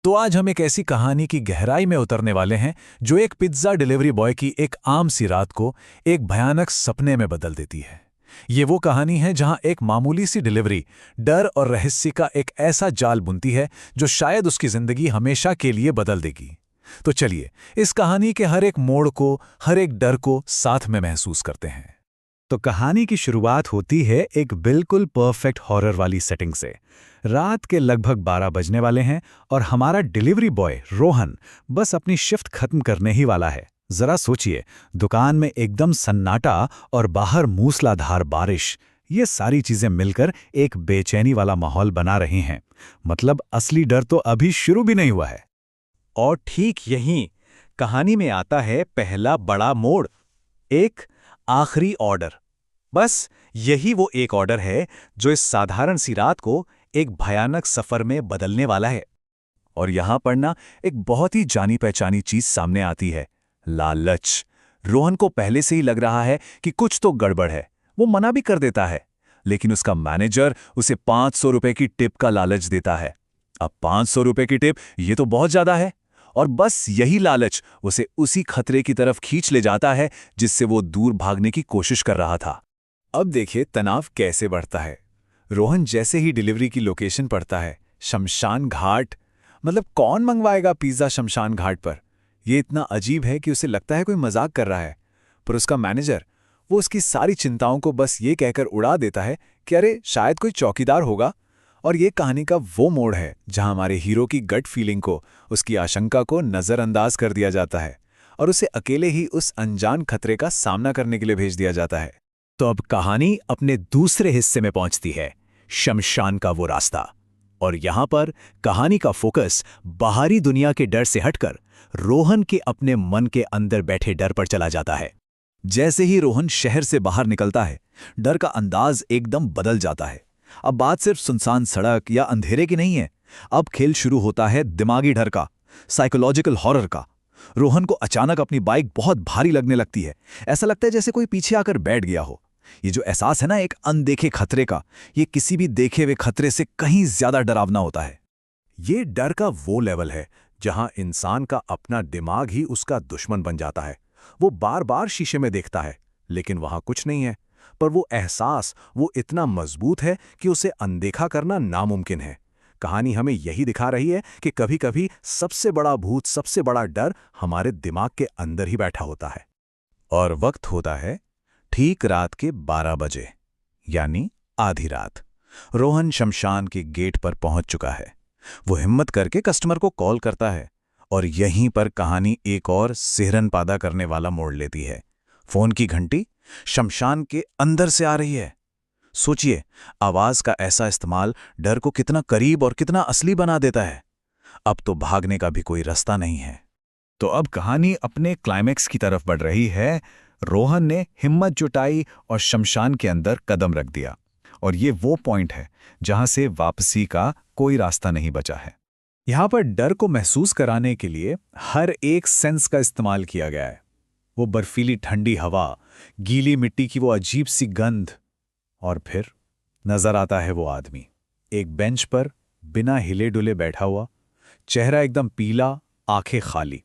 तो आज हम एक ऐसी कहानी की गहराई में उतरने वाले हैं जो एक पिज्जा डिलीवरी बॉय की एक आम सी रात को एक भयानक सपने में बदल देती है। ये वो कहानी है जहां एक मामूली सी डिलीवरी डर और रहस्य का एक ऐसा जाल बुनती है जो शायद उसकी जिंदगी हमेशा के लिए बदल देगी। तो चलिए इस कहानी के हर एक मोड़ को, हर एक डर को साथ में महसूस करते हैं। तो कहानी की शुरुआत होती है एक बिल्कुल परफेक्ट हॉरर वाली सेटिंग से। रात के लगभग 12 बजने वाले हैं और हमारा डिलीवरी बॉय रोहन बस अपनी शिफ्ट खत्म करने ही वाला है। जरा सोचिए, दुकान में एकदम सन्नाटा और बाहर मूसलाधार बारिश, ये सारी चीजें मिलकर एक बेचैनी वाला माहौल बना रही हैं। मतलब असली डर तो अभी शुरू भी नहीं हुआ है। और ठीक यहीं कहानी में आता है पहला बड़ा मोड़, एक आखिरी ऑर्डर। बस यही वो एक ऑर्डर है जो इस साधारण सी रात को एक भयानक सफर में बदलने वाला है। और यहां पर ना एक बहुत ही जानी पहचानी चीज सामने आती है, लालच। रोहन को पहले से ही लग रहा है कि कुछ तो गड़बड़ है। वो मना भी कर देता है, लेकिन उसका मैनेजर उसे 500 रुपए की टिप का लालच देता है। अब 500 रुपए की टिप, ये तो बहुत ज्यादा है। और बस यही लालच उसे उसी खतरे की तरफ खींच ले जाता है जिससे वो दूर भागने की कोशिश कर रहा था। अब देखिए तनाव कैसे बढ़ता है। रोहन जैसे ही डिलीवरी की लोकेशन पढ़ता है, शमशान घाट, मतलब कौन मंगवाएगा पिज्जा शमशान घाट पर। यह इतना अजीब है कि उसे लगता है कोई मजाक कर रहा है। पर उसका मैनेजर, वो उसकी सारी चिंताओं को बस ये कहकर उड़ा देता है कि अरे शायद कोई चौकीदार होगा। और ये कहानी का वो मोड़ है जहां हमारे हीरो की गट फीलिंग को, उसकी आशंका को नजरअंदाज कर दिया जाता है और उसे अकेले ही उस अनजान खतरे का सामना करने के लिए भेज दिया जाता है। तो अब कहानी अपने दूसरे हिस्से में पहुंचती है, शमशान का वो रास्ता। और यहां पर कहानी का फोकस बाहरी दुनिया के डर से हटकर रोहन के अपने मन के अंदर बैठे डर पर चला जाता है। जैसे ही रोहन शहर से बाहर निकलता है, डर का अंदाज एकदम बदल जाता है। अब बात सिर्फ सुनसान सड़क या अंधेरे की नहीं है। अब खेल शुरू होता है दिमागी डर का, साइकोलॉजिकल हॉरर का। रोहन को अचानक अपनी बाइक बहुत भारी लगने लगती है। ऐसा लगता है जैसे कोई पीछे आकर बैठ गया हो। ये जो एहसास है ना एक अनदेखे खतरे का, ये किसी भी देखे हुए खतरे से कहीं ज्यादा डरावना होता है। ये डर का वो लेवल है जहां इंसान का अपना दिमाग ही उसका दुश्मन बन जाता है। वो बार बार शीशे में देखता है, लेकिन वहां कुछ नहीं है। पर वो एहसास वो इतना मजबूत है कि उसे अनदेखा करना नामुमकिन है। कहानी हमें यही दिखा रही है कि कभी-कभी सबसे बड़ा भूत, सबसे बड़ा डर हमारे दिमाग के अंदर ही बैठा होता है। और वक्त होता है ठीक रात के 12 बजे, यानी आधी रात। रोहन शमशान के गेट पर पहुंच चुका है। वो हिम्मत करके कस्टमर को कॉल करता है और यहीं पर कहानी एक और सिहरन पैदा करने वाला मोड़ लेती है। फोन की घंटी शमशान के अंदर से आ रही है। सोचिए, आवाज का ऐसा इस्तेमाल डर को कितना करीब और कितना असली बना देता है। अब तो भागने का भी कोई रास्ता नहीं है। तो अब कहानी अपने क्लाइमेक्स की तरफ बढ़ रही है। रोहन ने हिम्मत जुटाई और शमशान के अंदर कदम रख दिया। और ये वो पॉइंट है जहां से वापसी का कोई रास्ता नहीं बचा है। यहां पर डर को महसूस कराने के लिए हर एक सेंस का इस्तेमाल किया गया है। वो बर्फीली ठंडी हवा, गीली मिट्टी की वो अजीब सी गंध, और फिर नजर आता है वो आदमी एक बेंच पर बिना हिले डुले बैठा हुआ, चेहरा एकदम पीला, आंखें खाली।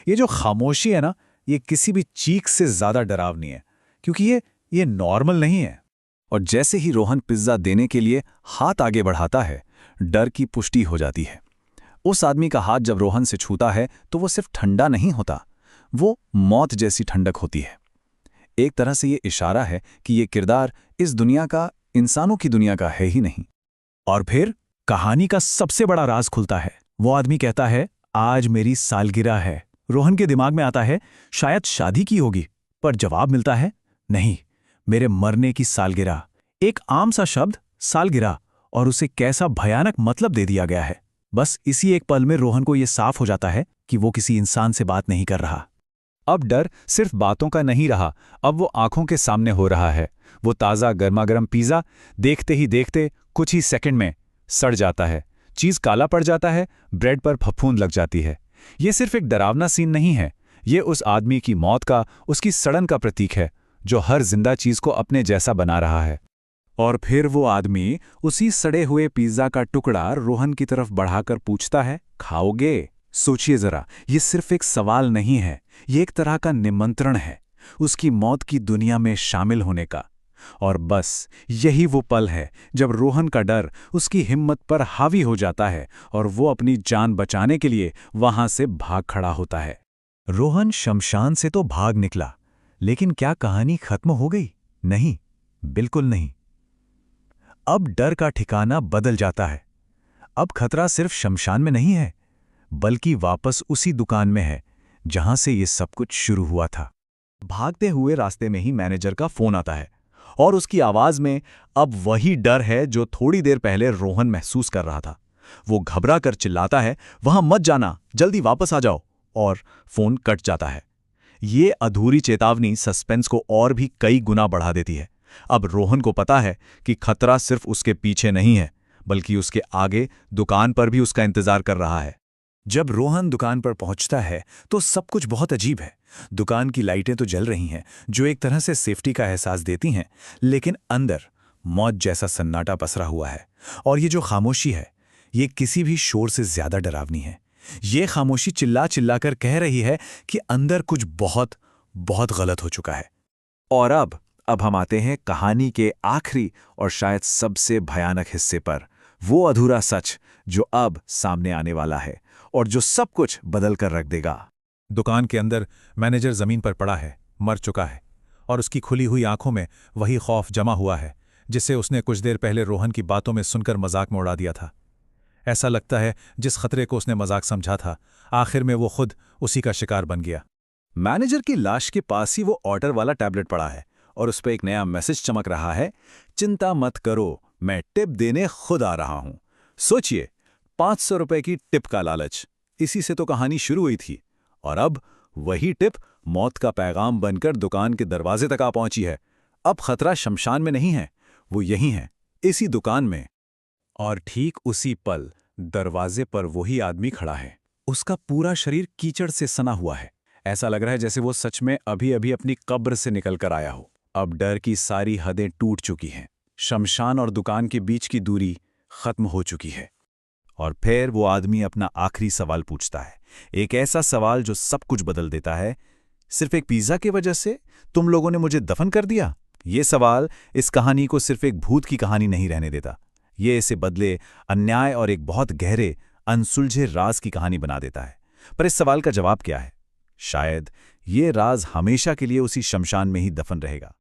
ये जो खामोशी है ना, ये किसी भी चीख से ज्यादा डरावनी है, क्योंकि ये नॉर्मल नहीं है। और जैसे ही रोहन पिज्जा देने के लिए हाथ आगे बढ़ाता है, डर की पुष्टि हो जाती है। उस आदमी का हाथ जब रोहन से छूता है तो वो सिर्फ ठंडा नहीं होता, वो मौत जैसी ठंडक होती है। एक तरह से ये इशारा है कि ये किरदार इस दुनिया का, इंसानों की दुनिया का है ही नहीं। और फिर कहानी का सबसे बड़ा राज खुलता है। वो आदमी कहता है, आज मेरी सालगिरह है। रोहन के दिमाग में आता है शायद शादी की होगी, पर जवाब मिलता है नहीं, मेरे मरने की सालगिरह। एक आम सा शब्द सालगिरह, और उसे कैसा भयानक मतलब दे दिया गया है। बस इसी एक पल में रोहन को यह साफ हो जाता है कि वो किसी इंसान से बात नहीं कर रहा। अब डर सिर्फ बातों का नहीं रहा, अब वो आंखों के सामने हो रहा है। वो ताज़ा गर्मागर्म पिज़्ज़ा देखते ही देखते कुछ ही सेकंड में सड़ जाता है। चीज़ काला पड़ जाता है, ब्रेड पर फफूंद लग जाती है। ये सिर्फ एक डरावना सीन नहीं है, ये उस आदमी की मौत का, उसकी सड़न का प्रतीक है जो हर जिंदा चीज़ को अपने जैसा बना रहा है। और फिर वो आदमी उसी सड़े हुए पिज़्ज़ा का टुकड़ा रोहन की तरफ बढ़ाकर पूछता है, खाओगे? सोचिए जरा, ये सिर्फ एक सवाल नहीं है, ये एक तरह का निमंत्रण है उसकी मौत की दुनिया में शामिल होने का। और बस यही वो पल है जब रोहन का डर उसकी हिम्मत पर हावी हो जाता है और वो अपनी जान बचाने के लिए वहां से भाग खड़ा होता है। रोहन शमशान से तो भाग निकला, लेकिन क्या कहानी खत्म हो गई? नहीं, बिल्कुल नहीं। अब डर का ठिकाना बदल जाता है। अब खतरा सिर्फ शमशान में नहीं है, बल्कि वापस उसी दुकान में है जहां से ये सब कुछ शुरू हुआ था। भागते हुए रास्ते में ही मैनेजर का फोन आता है और उसकी आवाज में अब वही डर है जो थोड़ी देर पहले रोहन महसूस कर रहा था। वो घबरा कर चिल्लाता है, वहां मत जाना, जल्दी वापस आ जाओ, और फोन कट जाता है। ये अधूरी चेतावनी सस्पेंस को और भी कई गुना बढ़ा देती है। अब रोहन को पता है कि खतरा सिर्फ उसके पीछे नहीं है, बल्कि उसके आगे दुकान पर भी उसका इंतजार कर रहा है। जब रोहन दुकान पर पहुंचता है तो सब कुछ बहुत अजीब है। दुकान की लाइटें तो जल रही हैं, जो एक तरह से सेफ्टी का एहसास देती हैं, लेकिन अंदर मौत जैसा सन्नाटा पसरा हुआ है। और ये जो खामोशी है, ये किसी भी शोर से ज्यादा डरावनी है। ये खामोशी चिल्ला चिल्ला कर कह रही है कि अंदर कुछ बहुत बहुत गलत हो चुका है। और अब हम आते हैं कहानी के आखिरी और शायद सबसे भयानक हिस्से पर, वो अधूरा सच जो अब सामने आने वाला है और जो सब कुछ बदल कर रख देगा। दुकान के अंदर मैनेजर जमीन पर पड़ा है, मर चुका है, और उसकी खुली हुई आंखों में वही खौफ जमा हुआ है जिसे उसने कुछ देर पहले रोहन की बातों में सुनकर मजाक में उड़ा दिया था। ऐसा लगता है जिस खतरे को उसने मजाक समझा था, आखिर में वो खुद उसी का शिकार बन गया। मैनेजर की लाश के पास ही वो ऑर्डर वाला टैबलेट पड़ा है और उस पर एक नया मैसेज चमक रहा है, चिंता मत करो, मैं टिप देने खुद आ रहा हूं। सोचिए, 500 रुपए की टिप का लालच, इसी से तो कहानी शुरू हुई थी, और अब वही टिप मौत का पैगाम बनकर दुकान के दरवाजे तक आ पहुंची है। अब खतरा शमशान में नहीं है, वो यहीं है, इसी दुकान में। और ठीक उसी पल दरवाजे पर वही आदमी खड़ा है। उसका पूरा शरीर कीचड़ से सना हुआ है। ऐसा लग रहा है जैसे वो सच में अभी अभी अपनी कब्र से निकल कर आया हो। अब डर की सारी हदें टूट चुकी हैं। शमशान और दुकान के बीच की दूरी खत्म हो चुकी है। और फिर वो आदमी अपना आखिरी सवाल पूछता है, एक ऐसा सवाल जो सब कुछ बदल देता है। सिर्फ एक पिज्जा की वजह से तुम लोगों ने मुझे दफन कर दिया? ये सवाल इस कहानी को सिर्फ एक भूत की कहानी नहीं रहने देता, ये इसे बदले अन्याय और एक बहुत गहरे अनसुलझे राज की कहानी बना देता है। पर इस सवाल का जवाब क्या है? शायद ये राज हमेशा के लिए उसी शमशान में ही दफन रहेगा।